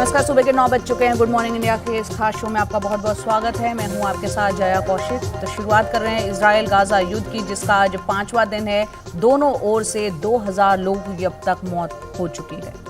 नमस्कार, सुबह के 9 बज चुके हैं। गुड मॉर्निंग इंडिया के इस खास शो में आपका बहुत बहुत स्वागत है। मैं हूं आपके साथ जया कौशिक। तो शुरुआत कर रहे हैं इजराइल गाजा युद्ध की, जिसका आज 5वां दिन है। दोनों ओर से 2000 लोगों की अब तक मौत हो चुकी है।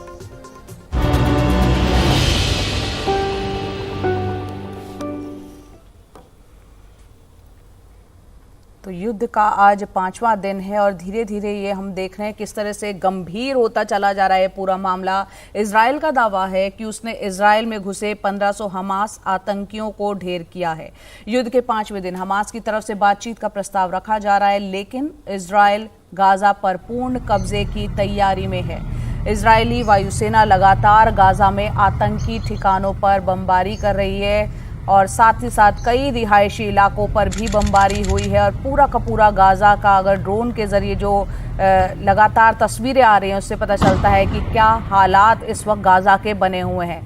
तो युद्ध का आज 5वां दिन है और धीरे धीरे ये हम देख रहे हैं किस तरह से गंभीर होता चला जा रहा है पूरा मामला। इजराइल का दावा है कि उसने इजराइल में घुसे 1500 हमास आतंकियों को ढेर किया है। युद्ध के 5वें दिन हमास की तरफ से बातचीत का प्रस्ताव रखा जा रहा है, लेकिन इजराइल गाजा पर पूर्ण कब्जे की तैयारी में है। इजरायली वायुसेना लगातार गाजा में आतंकी ठिकानों पर बमबारी कर रही है और साथ ही साथ कई रिहायशी इलाकों पर भी बमबारी हुई है। और पूरा का पूरा गाजा का अगर ड्रोन के जरिए जो लगातार तस्वीरें आ रही हैं, उससे पता चलता है कि क्या हालात इस वक्त गाजा के बने हुए हैं।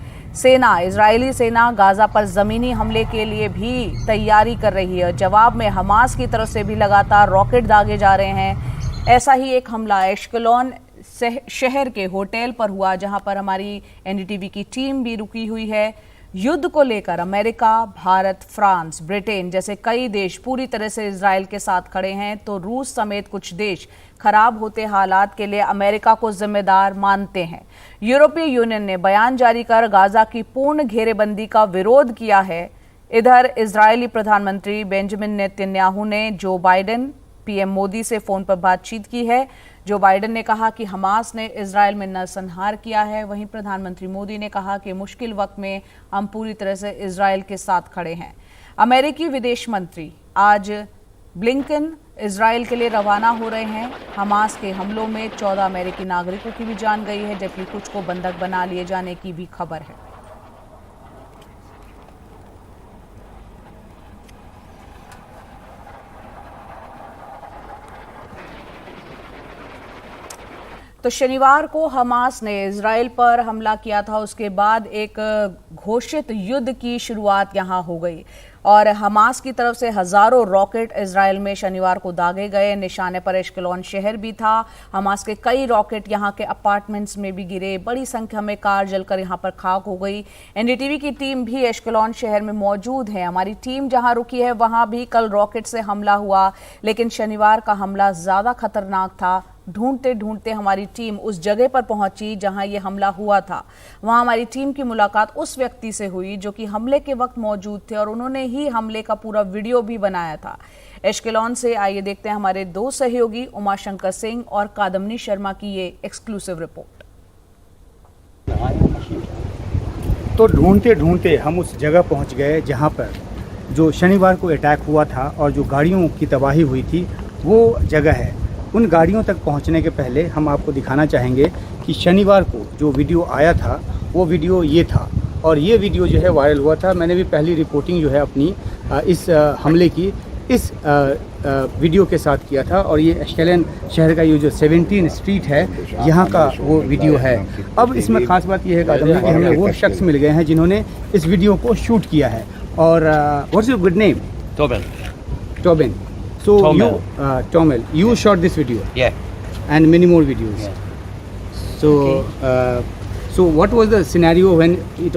इजरायली सेना गाजा पर ज़मीनी हमले के लिए भी तैयारी कर रही है। जवाब में हमास की तरफ से भी लगातार रॉकेट दागे जा रहे हैं। ऐसा ही एक हमला एश्केलोन शहर के होटल पर हुआ, जहां पर हमारी एनडीटीवी की टीम भी रुकी हुई है। युद्ध को लेकर अमेरिका, भारत, फ्रांस, ब्रिटेन जैसे कई देश पूरी तरह से इजराइल के साथ खड़े हैं, तो रूस समेत कुछ देश खराब होते हालात के लिए अमेरिका को जिम्मेदार मानते हैं। यूरोपीय यूनियन ने बयान जारी कर गाजा की पूर्ण घेरेबंदी का विरोध किया है। इधर इजरायली प्रधानमंत्री बेंजामिन नेतन्याहू ने जो बाइडेन, पीएम मोदी से फोन पर बातचीत की है। जो बाइडेन ने कहा कि हमास ने इजराइल में नरसंहार किया है, वहीं प्रधानमंत्री मोदी ने कहा कि मुश्किल वक्त में हम पूरी तरह से इजराइल के साथ खड़े हैं। अमेरिकी विदेश मंत्री आज ब्लिंकन इजराइल के लिए रवाना हो रहे हैं। हमास के हमलों में 14 अमेरिकी नागरिकों की भी जान गई है, जबकि कुछ को बंधक बना लिए जाने की भी खबर है। तो शनिवार को हमास ने इजराइल पर हमला किया था, उसके बाद एक घोषित युद्ध की शुरुआत यहां हो गई और हमास की तरफ से हजारों रॉकेट इजराइल में शनिवार को दागे गए। निशाने पर एश्केलोन शहर भी था। हमास के कई रॉकेट यहां के अपार्टमेंट्स में भी गिरे। बड़ी संख्या में कार जलकर यहां पर खाक हो गई। एनडीटीवी की टीम भी एश्केलोन शहर में मौजूद है। हमारी टीम जहां रुकी है वहां भी कल रॉकेट से हमला हुआ, लेकिन शनिवार का हमला ज्यादा खतरनाक था। ढूंढते ढूंढते हमारी टीम उस जगह पर पहुंची जहां ये हमला हुआ था। वहां हमारी टीम की मुलाकात उस व्यक्ति से हुई जो कि हमले के वक्त मौजूद थे और उन्होंने ही हमले का पूरा वीडियो भी बनाया था। एश्केलोन से आइए देखते हैं हमारे दो सहयोगी उमाशंकर सिंह और कादम्बनी शर्मा की ये एक्सक्लूसिव रिपोर्ट। तो ढूंढते ढूंढते हम उस जगह पहुंच गए जहां पर जो शनिवार को अटैक हुआ था और जो गाड़ियों की तबाही हुई थी, वो जगह है। उन गाड़ियों तक पहुंचने के पहले हम आपको दिखाना चाहेंगे कि शनिवार को जो वीडियो आया था वो वीडियो ये था और ये वीडियो जो है वायरल हुआ था। मैंने भी पहली रिपोर्टिंग जो है अपनी इस हमले की इस वीडियो के साथ किया था और ये एश्केलोन शहर का ये जो 17 स्ट्रीट है, यहाँ का वो वीडियो है। अब इसमें ख़ास बात ये है कादम्बनी कि हमें वो शख्स मिल गए हैं जिन्होंने इस वीडियो को शूट किया है। और what's your good name? Tobin. So Tomel. Tomel, you shot this video? Yeah. And many more videos. Yeah. So, so what was the scenario when it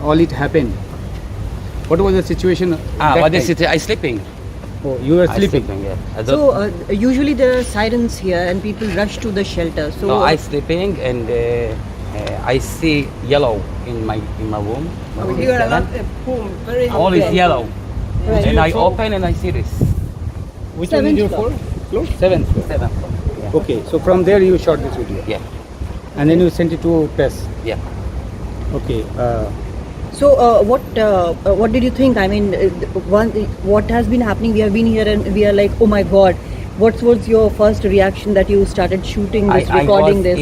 all it happened? What was the situation? What is it? I sleeping. Oh, you were sleeping. Yeah. So usually there are sirens here and people rush to the shelter. So No, I sleeping and I see yellow in my room. you are not home. Very All is yellow. Right. And I open and I see this. Which one is your floor? 7th floor. 7th floor. Yeah. Okay, so from there you shot this video. Yeah. And then you sent it to press. Yeah. Okay. So what did you think? I mean, what has been happening? We have been here and we are like, oh my God. What was your first reaction that you started shooting this, recording I was this?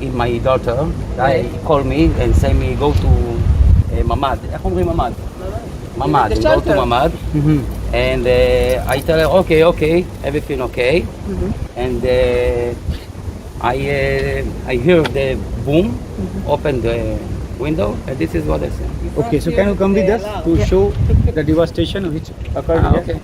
in my daughter. Right. I call me and say me go to Mamad. Mamad. Mamad. And go to Mamad. And I tell her, okay, everything okay. And I hear the boom, open the window, and this is what I said. Okay, so can you come with us to show the devastation which occurred here? Okay.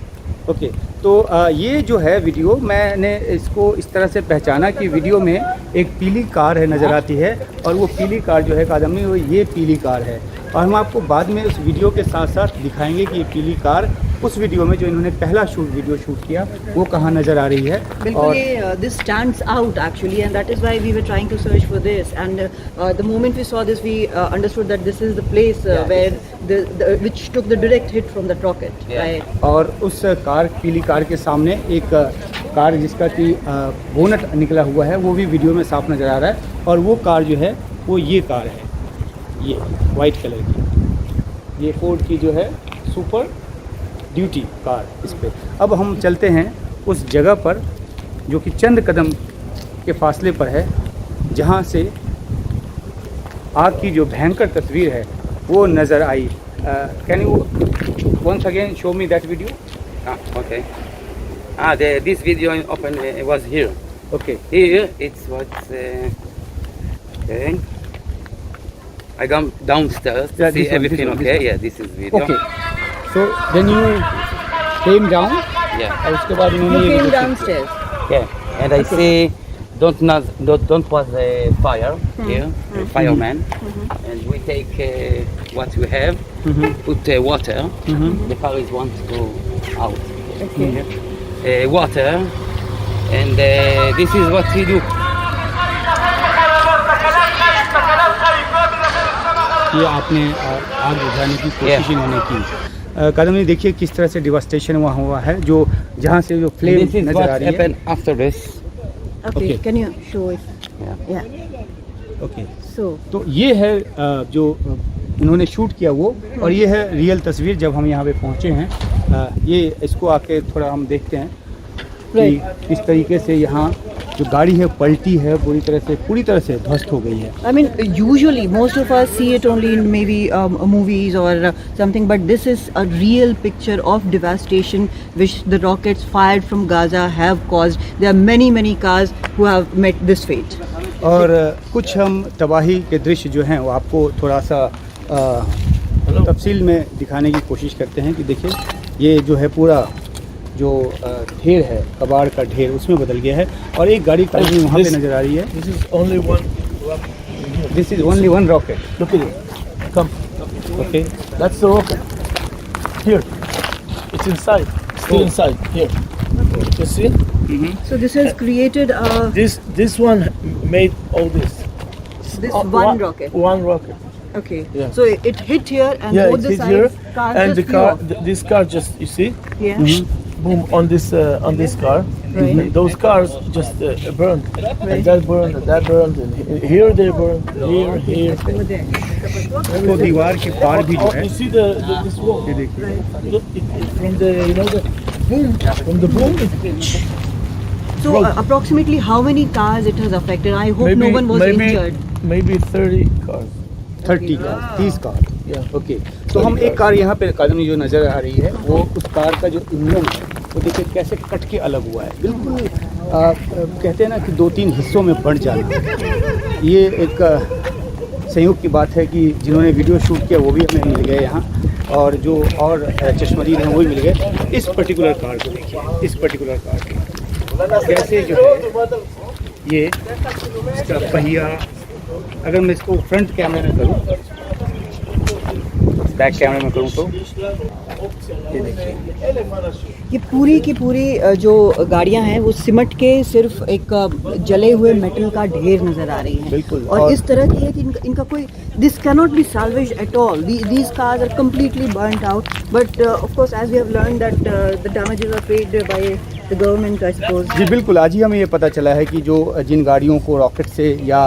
Okay, तो ये जो है video, मैंने इसको इस तरह से पहचाना कि वीडियो में एक पीली कार है नज़र आती है, और वो पीली कार जो है कादम्बी, वो ये पीली कार है। और हम आपको बाद में उस वीडियो के साथ साथ दिखाएंगे कि ये पीली कार उस वीडियो में जो इन्होंने पहला वीडियो शूट किया वो कहाँ नज़र आ रही है। बिल्कुल, ये this stands out actually, and that is why we were trying to search for this. And the moment we saw this, we understood that this is the place where the which took the direct hit from the rocket. Yeah. Right? और उस पीली car के सामने एक car जिसका कि bonnet निकला हुआ है, वो भी वीडियो में साफ नज़र आ रहा है। और वो कार जो है वो ये कार है, ये वाइट कलर की, ये फोर्ड की जो है सुपर ड्यूटी कार इस पे। अब हम चलते हैं उस जगह पर जो कि चंद कदम के फासले पर है, जहाँ से आग की जो भयंकर तस्वीर है वो नज़र आई। Can you once again show me that video? Okay. This video was here. Okay, Here it's what. Okay. I come downstairs to Yeah, see this one, everything. this one, Okay. this one. Yeah, this is video. Okay, so then you came down, Yeah. और उसके बाद You इन्होंने ये came video shoot downstairs. Yeah. And I see don't was a fire here, a fireman, and we take what we have, put water. The fire is want to go out. Okay. Water, and this is what we do. ये आपने आग बुझाने की कोशिश इन्होंने की। कादम्बी, देखिए किस तरह से डिवास्टेशन वहाँ हुआ है, जो जहाँ से जो फ्लेम This is नज़र what आ रही है। happened after this. Okay. Okay. Can you show it? Yeah. Yeah. Okay, So. तो ये है जो इन्होंने शूट किया वो, और ये है रियल तस्वीर जब हम यहाँ पे पहुँचे हैं। ये इसको आके थोड़ा हम देखते हैं कि किस तरीके से यहाँ जो गाड़ी है पलटी है, पूरी तरह से ध्वस्त हो गई है। I mean, usually most of us see it only in maybe movies or something, but this is a real picture of devastation which the rockets fired from Gaza have caused. There are many cars who have met this fate. और कुछ हम तबाही के दृश्य जो हैं वो आपको थोड़ा सा तफसील में दिखाने की कोशिश करते हैं कि देखिए ये जो है पूरा जो ढेर है, कबाड़ का ढेर उसमें बदल गया है, और एक गाड़ी कहीं वहाँ पे नज़र आ रही है। This is only one rocket. This is only one rocket. Look at it. Come. Okay, That's the rocket. Here. It's inside. Still inside. Here. You see? So this has created This one made all this. this one rocket. One rocket. Okay. Yeah. So it hit here and Yeah, both it the hit sides here, cars and the just flew car. off. This car just, you see, Yeah. boom on this car. Right. Those cars just burned. And that burned, and here they burned. Here. Over there. तो दीवार के पार भी जो है, You see this wall? ये देखिए, Look, from the boom, from the boom. So approximately how many cars it has affected? I hope no one was injured. Maybe 30 cars. 30 car, 30 car. Yeah. Okay, तो हम एक car यहाँ पे कादम्बी जो नज़र आ रही है, वो उस कार का जो इंजन है वो देखिए कैसे कट के अलग हुआ है, बिल्कुल कहते हैं ना कि 2-3 हिस्सों में बढ़ जाना। ये एक संयोग की बात है कि जिन्होंने वीडियो शूट किया वो भी हमें मिल गए यहाँ, और जो और चश्मदीद हैं वो भी मिल गए। इस पर्टिकुलर कार को देखिए, इस पर्टिकुलर कार को कैसे जो है ये इसका पहिया, अगर मैं इसको फ्रंट कैमरे में करूँ, बैक कैमरे में करूँ तो ये देखिए, ये पूरी की पूरी जो गाड़ियां हैं वो सिमट के सिर्फ एक जले हुए मेटल का ढेर नजर आ रही हैं। बिल्कुल, और इस तरह की है कि इनका कोई this can not be salvaged at all. these cars are completely burnt out, but of course as we have learned that the damages are paid by the government, I suppose. जी बिल्कुल, आज ही हमें ये पता चला है कि जो जिन गाड़ियों को रॉकेट से या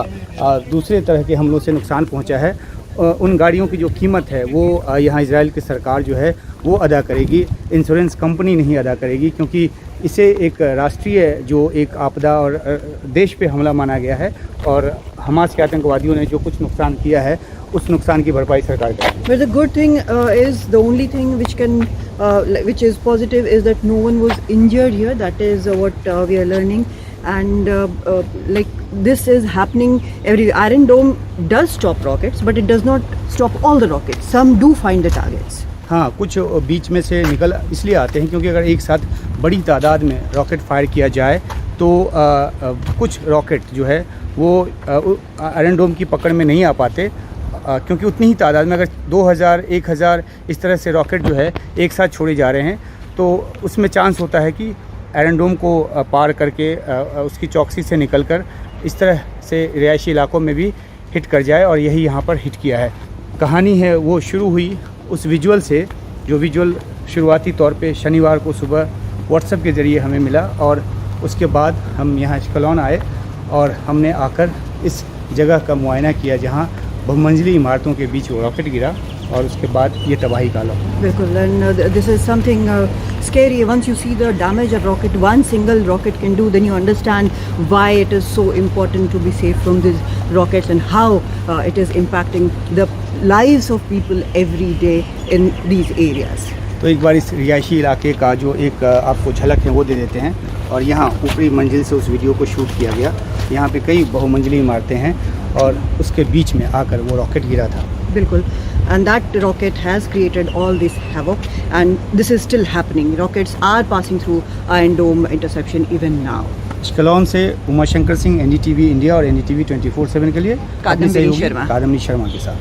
दूसरे तरह के हमलों से नुकसान पहुंचा है, उन गाड़ियों की जो कीमत है वो यहाँ इजराइल की सरकार जो है वो अदा करेगी, इंश्योरेंस कंपनी नहीं अदा करेगी, क्योंकि इसे एक राष्ट्रीय जो एक आपदा और देश पे हमला माना गया है, और हमास के आतंकवादियों ने जो कुछ नुकसान किया है उस नुकसान की भरपाई सरकार करेगी। But the good thing is the only thing which is positive is that no one was injured here. That is what we are learning, and like this is happening every. Iron Dome does stop rockets, but it does not stop all the rockets. Some do find the targets. हाँ, कुछ बीच में से निकल इसलिए आते हैं क्योंकि अगर एक साथ बड़ी तादाद में रॉकेट फायर किया जाए तो कुछ रॉकेट जो है वो आयरन डोम की पकड़ में नहीं आ पाते, क्योंकि उतनी ही तादाद में अगर 2000 1000 इस तरह से रॉकेट जो है एक साथ छोड़े जा रहे हैं तो उसमें चांस होता है कि आयरन डोम को पार करके उसकी चौकसी से निकलकर इस तरह से रिहायशी इलाकों में भी हिट कर जाए, और यही यहाँ पर हिट किया है। कहानी है वो शुरू हुई उस विजुअल से, जो विजुअल शुरुआती तौर पे शनिवार को सुबह व्हाट्सएप के ज़रिए हमें मिला, और उसके बाद हम यहाँ एश्केलॉन आए और हमने आकर इस जगह का मुआयना किया जहाँ बहुमंजिली इमारतों के बीच वो रॉकेट गिरा और उसके बाद ये तबाही का आलम। बिल्कुल, and this is something scary. Once you see the damage a rocket, one single rocket can do, then you understand why it is so important to be safe from these rockets and how it is impacting the lives of people every day in these areas. तो एक बार इस रिहायशी इलाके का जो एक आपको झलक है वो दे देते हैं, और यहाँ ऊपरी मंजिल से उस वीडियो को शूट किया गया। यहाँ पे कई बहुमंजिली इमारतें हैं और उसके बीच में आकर वो रॉकेट गिरा था। बिल्कुल, and that rocket has created all this havoc, and this is still happening. Rockets are passing through Iron Dome intersection even now. Ashkelon से उमाशंकर सिंह, NDTV इंडिया और NDTV 24/7 के लिए कादम्बिनी शर्मा के साथ।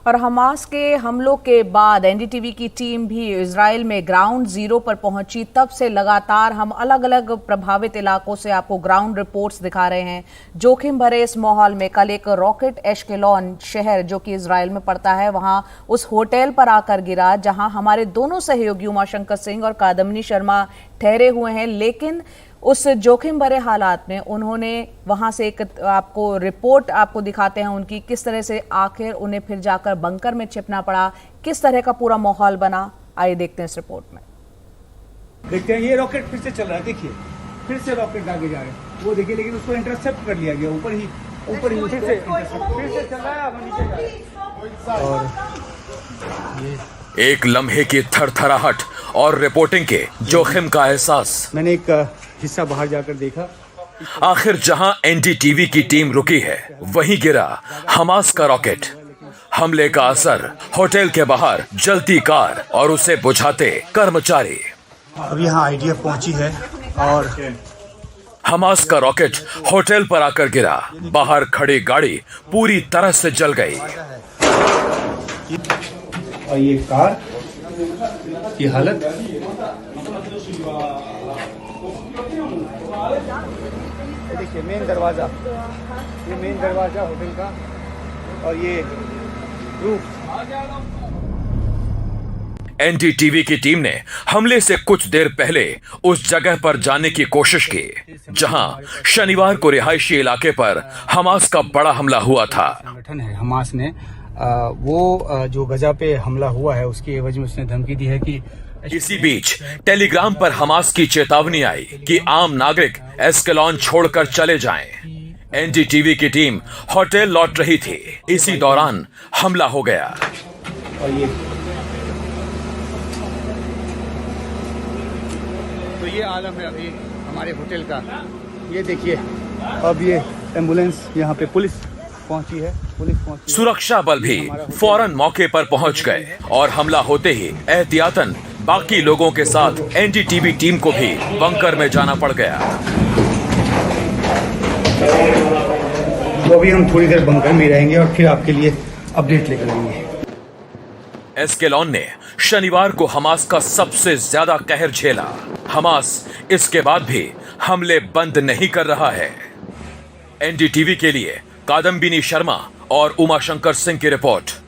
और हमास के हमलों के बाद एनडीटीवी की टीम भी इजराइल में ग्राउंड जीरो पर पहुंची। तब से लगातार हम अलग अलग प्रभावित इलाकों से आपको ग्राउंड रिपोर्ट्स दिखा रहे हैं। जोखिम भरे इस माहौल में कल एक रॉकेट एश्केलॉन शहर जो कि इजराइल में पड़ता है वहां उस होटल पर आकर गिरा जहां हमारे दोनों सहयोगी उमाशंकर सिंह और कादम्बिनी शर्मा ठहरे हुए हैं। लेकिन उस जोखिम भरे हालात में उन्होंने वहां से एक आपको रिपोर्ट आपको दिखाते हैं उनकी, किस तरह से आखिर उन्हें फिर जाकर बंकर में छिपना पड़ा, किस तरह का पूरा माहौल बना। आइए देखते हैं इस रिपोर्ट में। देखते हैं ये रॉकेट फिर से चल रहा है, देखिए फिर से रॉकेट आगे जा रहे हैं, वो देखिए, लेकिन उसको इंटरसेप्ट कर लिया गया ऊपर ही फिर से चल रहा है, अब नीचे जा रहा है। और एक लम्हे की थरथराहट और रिपोर्टिंग के जोखिम का एहसास। मैंने एक हिस्सा बाहर जाकर देखा, आखिर जहां एनडीटीवी की टीम रुकी है वहीं गिरा हमास का रॉकेट। हमले का असर होटल के बाहर जलती कार और उसे बुझाते कर्मचारी। अब यहाँ IDF पहुंची है और हमास का रॉकेट होटल पर आकर गिरा, बाहर खड़ी गाड़ी पूरी तरह से जल गई। और ये कार की हालत, देखिए मेन दरवाजा, ये मेन दरवाजा होटल का, और ये रूफ। एनडीटीवी की टीम ने हमले से कुछ देर पहले उस जगह पर जाने की कोशिश की जहां शनिवार को रिहायशी इलाके पर हमास का बड़ा हमला हुआ था। संगठन है हमास ने वो जो गजा पे हमला हुआ है उसकी एवज में उसने धमकी दी है कि इसी बीच टेलीग्राम पर हमास की चेतावनी आई कि आम नागरिक एश्केलॉन छोड़कर चले जाएं। एनडीटीवी की टीम होटल लौट रही थी, इसी दौरान हमला हो गया। और ये तो ये आलम है अभी हमारे होटल का। ये देखिए अब ये एम्बुलेंस, यहाँ पे पुलिस पहुंची है। सुरक्षा बल भी फौरन मौके पर पहुंच गए और हमला होते ही एहतियातन बाकी लोगों के साथ एनडीटीवी टीम को भी बंकर में जाना पड़ गया। तो अभी हम थोड़ी देर बंकर में रहेंगे और फिर आपके लिए अपडेट लेकर आएंगे। एश्केलॉन ने शनिवार को हमास का सबसे ज्यादा कहर झेला। हमास इसके बाद भी हमले बंद नहीं कर रहा है। एनडीटीवी के लिए कादम्बिनी शर्मा और उमाशंकर सिंह की रिपोर्ट।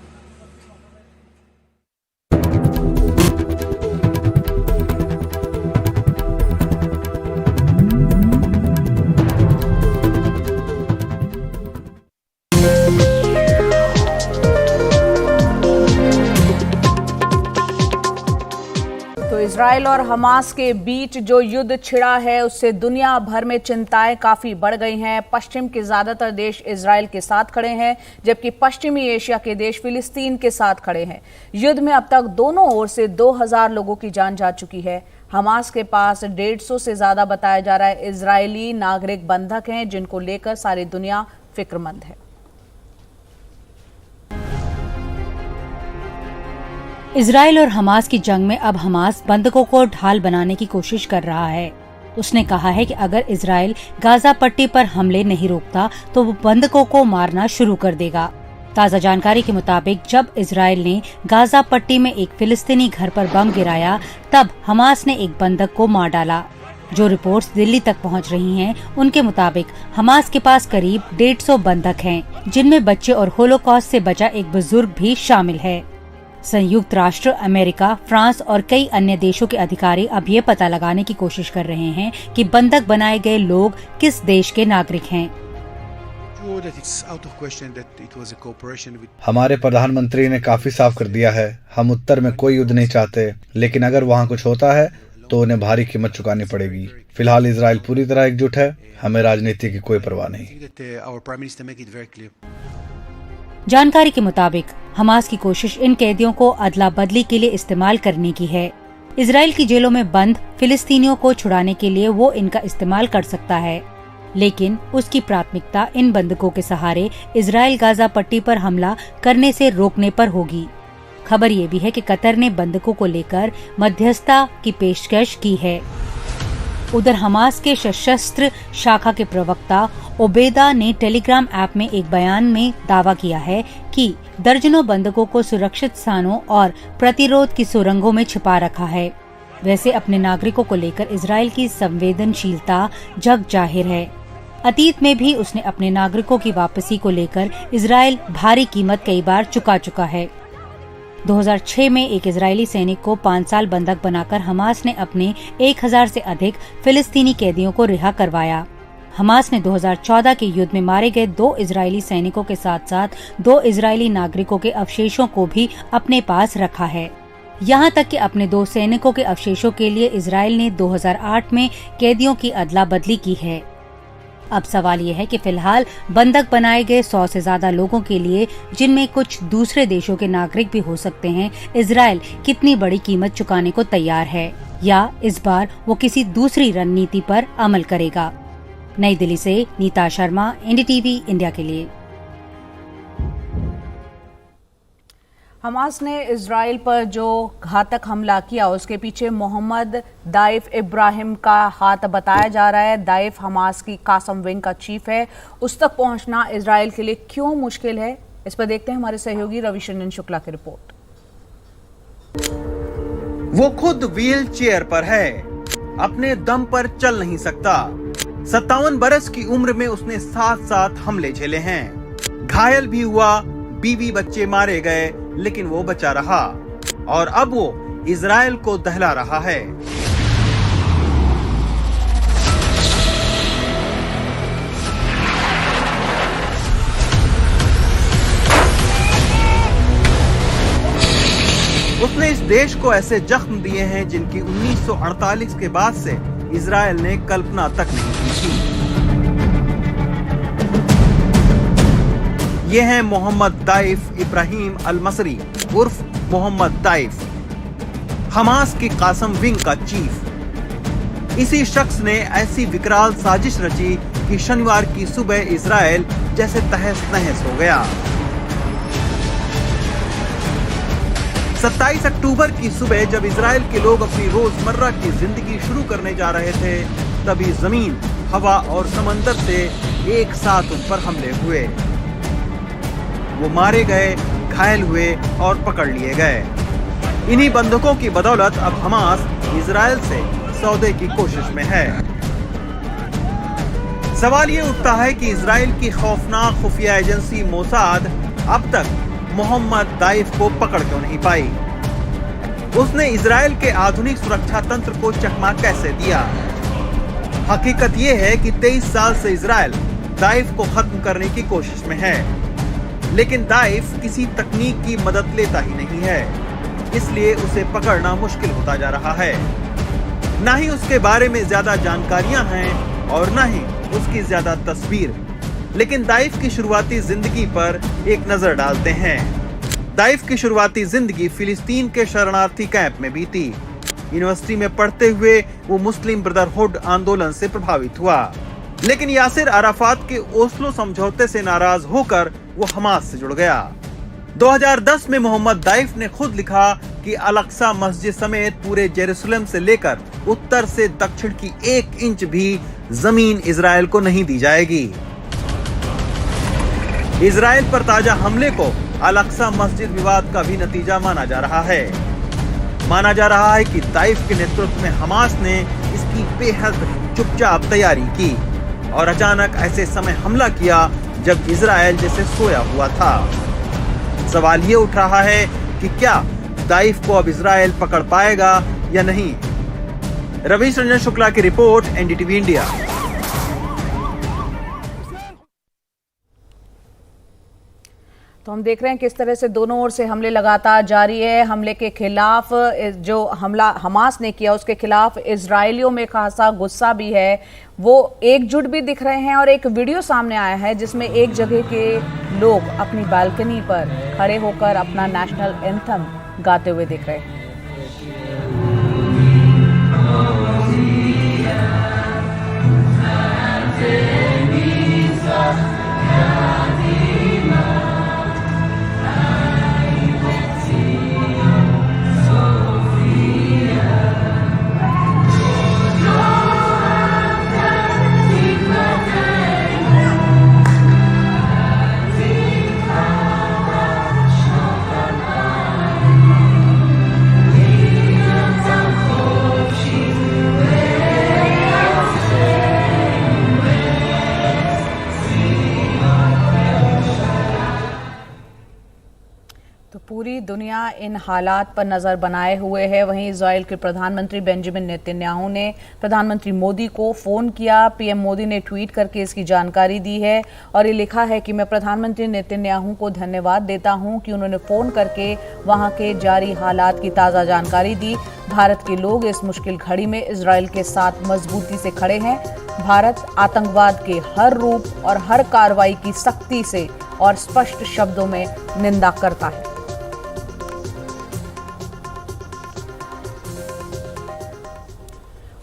इजराइल और हमास के बीच जो युद्ध छिड़ा है उससे दुनिया भर में चिंताएं काफी बढ़ गई हैं। पश्चिम के ज्यादातर देश इजराइल के साथ खड़े हैं जबकि पश्चिमी एशिया के देश फिलिस्तीन के साथ खड़े हैं। युद्ध में अब तक दोनों ओर से 2000 लोगों की जान जा चुकी है। हमास के पास 150 से ज्यादा बताया जा रहा है इजरायली नागरिक बंधक हैं जिनको लेकर सारी दुनिया फिक्रमंद है। इजराइल और हमास की जंग में अब हमास बंधकों को ढाल बनाने की कोशिश कर रहा है। उसने कहा है कि अगर इजराइल गाजा पट्टी पर हमले नहीं रोकता तो वो बंधकों को मारना शुरू कर देगा। ताज़ा जानकारी के मुताबिक जब इजराइल ने गाजा पट्टी में एक फिलिस्तीनी घर पर बम गिराया तब हमास ने एक बंधक को मार डाला। जो रिपोर्ट्स दिल्ली तक पहुंच रही हैं, उनके मुताबिक हमास के पास करीब 150 बंधक हैं, जिनमें बच्चे और होलोकॉस्ट से बचा एक बुजुर्ग भी शामिल है। संयुक्त राष्ट्र, अमेरिका, फ्रांस और कई अन्य देशों के अधिकारी अब ये पता लगाने की कोशिश कर रहे हैं कि बंधक बनाए गए लोग किस देश के नागरिक हैं। हमारे प्रधानमंत्री ने काफी साफ कर दिया है, हम उत्तर में कोई युद्ध नहीं चाहते, लेकिन अगर वहाँ कुछ होता है तो उन्हें भारी कीमत चुकानी पड़ेगी। फिलहाल इजराइल पूरी तरह एकजुट है, हमें राजनीति की कोई परवाह नहीं। जानकारी के मुताबिक हमास की कोशिश इन कैदियों को अदला बदली के लिए इस्तेमाल करने की है। इजराइल की जेलों में बंद फिलिस्तीनियों को छुड़ाने के लिए वो इनका इस्तेमाल कर सकता है, लेकिन उसकी प्राथमिकता इन बंधकों के सहारे इजराइल गाजा पट्टी पर हमला करने से रोकने पर होगी। खबर ये भी है कि कतर ने बंधकों को लेकर मध्यस्थता की पेशकश की है। उधर हमास के सशस्त्र शाखा के प्रवक्ता ओबेदा ने टेलीग्राम ऐप में एक बयान में दावा किया है कि दर्जनों बंधकों को सुरक्षित स्थानों और प्रतिरोध की सुरंगों में छिपा रखा है। वैसे अपने नागरिकों को लेकर इजराइल की संवेदनशीलता जग जाहिर है। अतीत में भी उसने अपने नागरिकों की वापसी को लेकर इजराइल भारी कीमत कई बार चुका है। 2006 में एक इजरायली सैनिक को 5 साल बंधक बनाकर हमास ने अपने 1000 से अधिक फिलिस्तीनी कैदियों को रिहा करवाया। हमास ने 2014 के युद्ध में मारे गए 2 इजरायली सैनिकों के साथ साथ 2 इजरायली नागरिकों के अवशेषों को भी अपने पास रखा है। यहाँ तक कि अपने 2 सैनिकों के अवशेषों के लिए इजराइल ने 2008 में कैदियों की अदला बदली की है। अब सवाल ये है कि फिलहाल बंधक बनाए गए 100 से ज्यादा लोगों के लिए, जिनमें कुछ दूसरे देशों के नागरिक भी हो सकते हैं, इजराइल कितनी बड़ी कीमत चुकाने को तैयार है या इस बार वो किसी दूसरी रणनीति पर अमल करेगा। नई दिल्ली से नीता शर्मा, एनडीटीवी इंडिया के लिए। हमास ने इजराइल पर जो घातक हमला किया उसके पीछे मोहम्मद दाइफ इब्राहिम का हाथ बताया जा रहा है। दाइफ हमास की कासम विंग का चीफ है। उस तक पहुंचना इजराइल के लिए क्यों मुश्किल है, इस पर देखते हैं हमारे सहयोगी रविशंकन शुक्ला की रिपोर्ट। वो खुद व्हील चेयर पर है, अपने दम पर चल नहीं सकता। 57 बरस की उम्र में उसने 7 हमले झेले हैं। घायल भी हुआ, बीवी बच्चे मारे गए, लेकिन वो बचा रहा और अब वो इजराइल को दहला रहा है। उसने इस देश को ऐसे जख्म दिए हैं जिनकी 1948 के बाद से इजराइल ने कल्पना तक नहीं की थी। ये हैं मोहम्मद दाइफ इब्राहिम अल मसरी उर्फ मोहम्मद दाइफ, हमास की कासम विंग का चीफ। इसी शख्स ने ऐसी विकराल साजिश रची कि शनिवार की सुबह इजराइल जैसे तहस नहस हो गया। 27 अक्टूबर की सुबह जब इजराइल के लोग अपनी रोजमर्रा की जिंदगी शुरू करने जा रहे थे, तभी जमीन, हवा और समंदर से एक साथ उन पर हमले हुए। वो मारे गए, घायल हुए और पकड़ लिए गए। इन्हीं बंधकों की बदौलत अब हमास इजराइल से सौदे की कोशिश में है। सवाल ये उठता है कि इजराइल की खौफनाक खुफिया एजेंसी मोसाद अब तक मोहम्मद दाइफ को पकड़ क्यों नहीं पाई? उसने इजराइल के आधुनिक सुरक्षा तंत्र को चकमा कैसे दिया? हकीकत ये है कि 23 साल से इजराइल दाइफ को खत्म करने की कोशिश में है, लेकिन दाइफ किसी तकनीक की मदद लेता ही नहीं है, इसलिए उसे पकड़ना मुश्किल होता जा रहा है। न ही उसके बारे में ज्यादा जानकारियां हैं और न ही उसकी ज्यादा तस्वीर। लेकिन दाइफ की शुरुआती जिंदगी पर एक नजर डालते हैं। दाइफ की शुरुआती जिंदगी फिलिस्तीन के शरणार्थी कैंप में बीती। यूनिवर्सिटी में पढ़ते हुए वो मुस्लिम ब्रदरहुड आंदोलन से प्रभावित हुआ, लेकिन यासिर अराफात के ओस्लो समझौते से नाराज होकर वो हमास से जुड़ गया। 2010 में मोहम्मद दाइफ ने खुद लिखा कि अल-अक्सा मस्जिद समेत पूरे जेरूसलम से लेकर उत्तर से दक्षिण की 1 इंच भी जमीन इजराइल को नहीं दी जाएगी। इजराइल पर ताजा हमले को अल-अक्सा मस्जिद विवाद का भी नतीजा माना जा रहा है। माना जा रहा है कि ताइफ के नेतृत्व में हमास ने इसकी बेहद चुपचाप तैयारी की और अचानक ऐसे समय हमला किया जब इजराइल जैसे सोया हुआ था। सवाल ये उठ रहा है कि क्या ताइफ को अब इजराइल पकड़ पाएगा या नहीं। रवीश रंजन शुक्ला की रिपोर्ट, एनडीटीवी इंडिया। तो हम देख रहे हैं किस तरह से दोनों ओर से हमले लगातार जारी है। हमले के खिलाफ जो हमला हमास ने किया उसके खिलाफ इजरायलियों में खासा गुस्सा भी है, वो एकजुट भी दिख रहे हैं। और एक वीडियो सामने आया है जिसमें एक जगह के लोग अपनी बालकनी पर खड़े होकर अपना नेशनल एंथम गाते हुए दिख रहे हैं। तो पूरी दुनिया इन हालात पर नज़र बनाए हुए है। वहीं इजराइल के प्रधानमंत्री बेंजामिन नेतन्याहू ने प्रधानमंत्री मोदी को फ़ोन किया। पीएम मोदी ने ट्वीट करके इसकी जानकारी दी है और ये लिखा है कि मैं प्रधानमंत्री नेतन्याहू को धन्यवाद देता हूं कि उन्होंने फ़ोन करके वहां के जारी हालात की ताज़ा जानकारी दी। भारत के लोग इस मुश्किल घड़ी में इजराइल के साथ मजबूती से खड़े हैं। भारत आतंकवाद के हर रूप और हर कार्रवाई की सख्ती से और स्पष्ट शब्दों में निंदा करता है।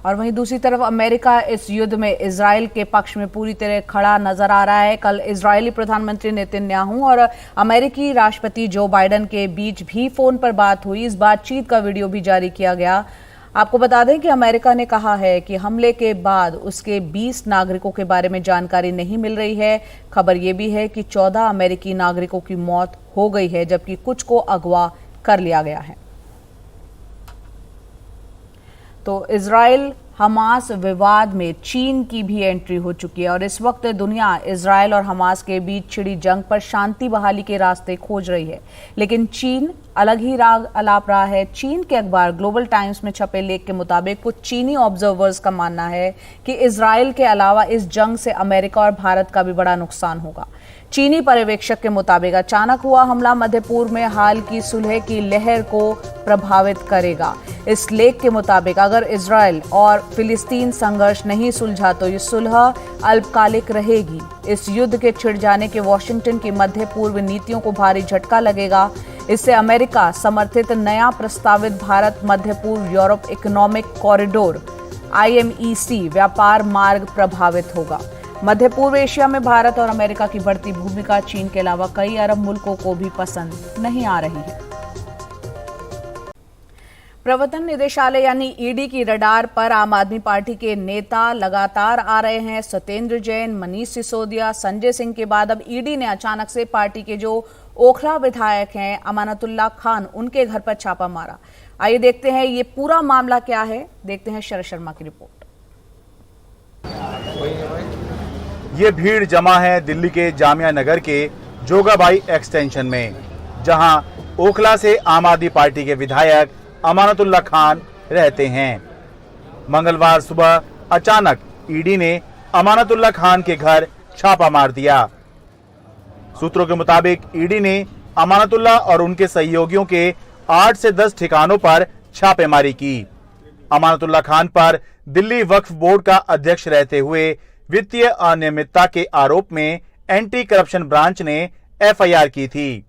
और वहीं दूसरी तरफ अमेरिका इस युद्ध में इजराइल के पक्ष में पूरी तरह खड़ा नजर आ रहा है। कल इजरायली प्रधानमंत्री नेतन्याहू और अमेरिकी राष्ट्रपति जो बाइडेन के बीच भी फोन पर बात हुई। इस बातचीत का वीडियो भी जारी किया गया। आपको बता दें कि अमेरिका ने कहा है कि हमले के बाद उसके 20 नागरिकों के बारे में जानकारी नहीं मिल रही है। खबर यह भी है कि 14 अमेरिकी नागरिकों की मौत हो गई है जबकि कुछ को अगवा कर लिया गया है। तो इजराइल हमास विवाद में चीन की भी एंट्री हो चुकी है और इस वक्त दुनिया इजराइल और हमास के बीच छिड़ी जंग पर शांति बहाली के रास्ते खोज रही है, लेकिन चीन अलग ही राग अलाप रहा है। चीन के अखबार ग्लोबल टाइम्स में छपे लेख के मुताबिक कुछ चीनी ऑब्जर्वर्स का मानना है कि इजराइल के अलावा इस जंग से अमेरिका और भारत का भी बड़ा नुकसान होगा। चीनी पर्यवेक्षक के मुताबिक अचानक हुआ हमला मध्य पूर्व में हाल की सुलह की लहर को प्रभावित करेगा। इस लेख के मुताबिक अगर इजराइल और फिलिस्तीन संघर्ष नहीं सुलझा तो ये सुलह अल्पकालिक रहेगी। इस युद्ध के छिड़ जाने के वॉशिंगटन की मध्य पूर्व नीतियों को भारी झटका लगेगा। इससे अमेरिका समर्थित नया प्रस्तावित भारत मध्य पूर्व यूरोप इकोनॉमिक कॉरिडोर IMEC व्यापार मार्ग प्रभावित होगा। मध्य पूर्व एशिया में भारत और अमेरिका की बढ़ती भूमिका चीन के अलावा कई अरब मुल्कों को भी पसंद नहीं आ रही है। प्रवर्तन निदेशालय यानी ईडी की रडार पर आम आदमी पार्टी के नेता लगातार आ रहे हैं। सत्येंद्र जैन, मनीष सिसोदिया, संजय सिंह के बाद अब ईडी ने अचानक से पार्टी के जो ओखला विधायक हैं अमानतुल्लाह खान, उनके घर पर छापा मारा। आइए देखते हैं ये पूरा मामला क्या है। देखते हैं शरद शर्मा की रिपोर्ट। ये भीड़ जमा है दिल्ली के जामिया नगर के जोगाबाई एक्सटेंशन में, जहां ओखला से आम आदमी पार्टी के विधायक अमानतुल्लाह खान रहते हैं। मंगलवार सुबह अचानक ईडी ने अमानतुल्लाह खान के घर छापा मार दिया। सूत्रों के मुताबिक ईडी ने अमानतुल्लाह और उनके सहयोगियों के 8 से 10 ठिकानों पर छापेमारी की। अमानतुल्लाह खान पर दिल्ली वक्फ बोर्ड का अध्यक्ष रहते हुए वित्तीय अनियमितता के आरोप में एंटी करप्शन ब्रांच ने FIR की थी।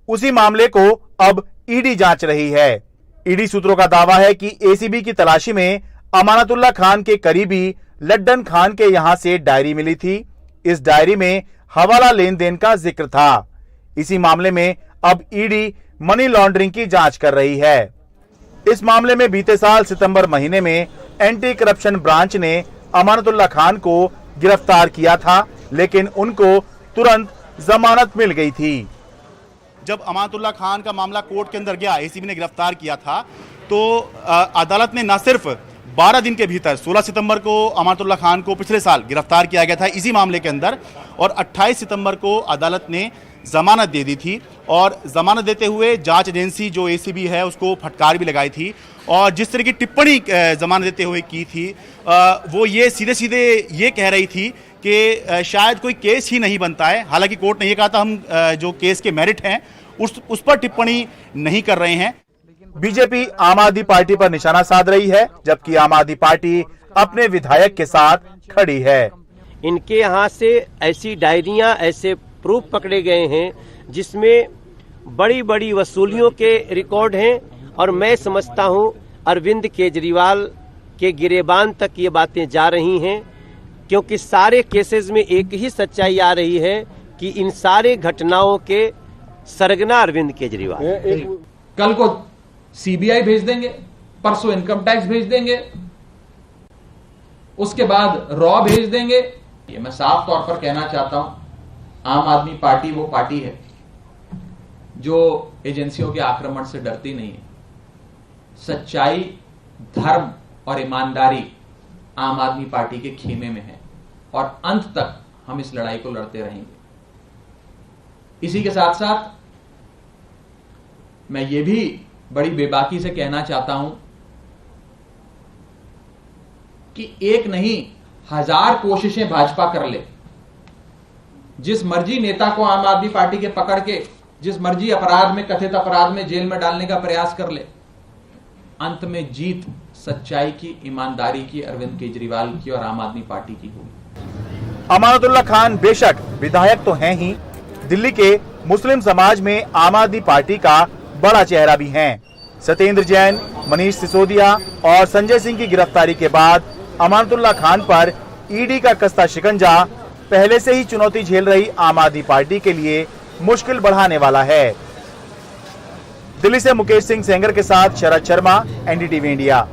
उसी मामले को अब ईडी जांच रही है। ईडी सूत्रों का दावा है कि ACB की तलाशी में अमानतुल्लाह खान के करीबी लड्डन खान के यहां से डायरी मिली थी। इस डायरी में हवाला लेन देन का जिक्र था। इसी मामले में अब ईडी मनी लॉन्ड्रिंग की जांच कर रही है। इस मामले में बीते साल सितंबर महीने में एंटी करप्शन ब्रांच ने अमानतुल्लाह खान को गिरफ्तार किया था, लेकिन उनको तुरंत जमानत मिल गई थी। जब अमानतुल्लाह खान का मामला कोर्ट के अंदर गया, एसीबी ने गिरफ्तार किया था, तो अदालत ने न सिर्फ 12 दिन के भीतर 16 सितंबर को अमानतुल्लाह खान को पिछले साल गिरफ्तार किया गया था इसी मामले के अंदर, और 28 सितंबर को अदालत ने जमानत दे दी थी। और जमानत देते हुए जांच एजेंसी जो एसीबी है उसको फटकार भी लगाई थी, और जिस तरह की टिप्पणी जमानत देते हुए की थी वो ये सीधे सीधे ये कह रही थी कि शायद कोई केस ही नहीं बनता है। हालांकि कोर्ट ने ये कहा था हम जो केस के मेरिट हैं उस पर टिप्पणी नहीं कर रहे हैं। बीजेपी आम आदमी पार्टी पर निशाना साध रही है, जबकि आम आदमी पार्टी अपने विधायक के साथ खड़ी है। इनके यहाँ से ऐसी डायरियां, ऐसे प्रूफ पकड़े गए हैं जिसमें बड़ी बड़ी वसूलियों के रिकॉर्ड हैं, और मैं समझता हूँ अरविंद केजरीवाल के गिरेबान तक ये बातें जा रही हैं, क्योंकि सारे केसेस में एक ही सच्चाई आ रही है कि इन सारे घटनाओं के सरगना अरविंद केजरीवाल। कल को सीबीआई भेज देंगे, परसों इनकम टैक्स भेज देंगे, उसके बाद रॉ भेज देंगे। ये मैं साफ तौर पर कहना चाहता हूं, आम आदमी पार्टी वो पार्टी है जो एजेंसियों के आक्रमण से डरती नहीं है। सच्चाई, धर्म और ईमानदारी आम आदमी पार्टी के खेमे में है, और अंत तक हम इस लड़ाई को लड़ते रहेंगे। इसी के साथ साथ मैं ये भी बड़ी बेबाकी से कहना चाहता हूं कि एक नहीं 1000 कोशिशें भाजपा कर ले, जिस मर्जी नेता को आम आदमी पार्टी के पकड़ के जिस मर्जी अपराध में, कथित अपराध में जेल में डालने का प्रयास कर ले, अंत में जीत सच्चाई की, ईमानदारी की, अरविंद केजरीवाल की और आम आदमी पार्टी की होगी। अमानतुल्लाह खान बेशक विधायक तो हैं ही, दिल्ली के मुस्लिम समाज में आम आदमी पार्टी का बड़ा चेहरा भी हैं। सत्येंद्र जैन, मनीष सिसोदिया और संजय सिंह की गिरफ्तारी के बाद अमानतुल्लाह खान पर ईडी का कस्ता शिकंजा पहले से ही चुनौती झेल रही आम आदमी पार्टी के लिए मुश्किल बढ़ाने वाला है। दिल्ली से मुकेश सिंह सेंगर के साथ शरद शर्मा, एनडीटीवी इंडिया।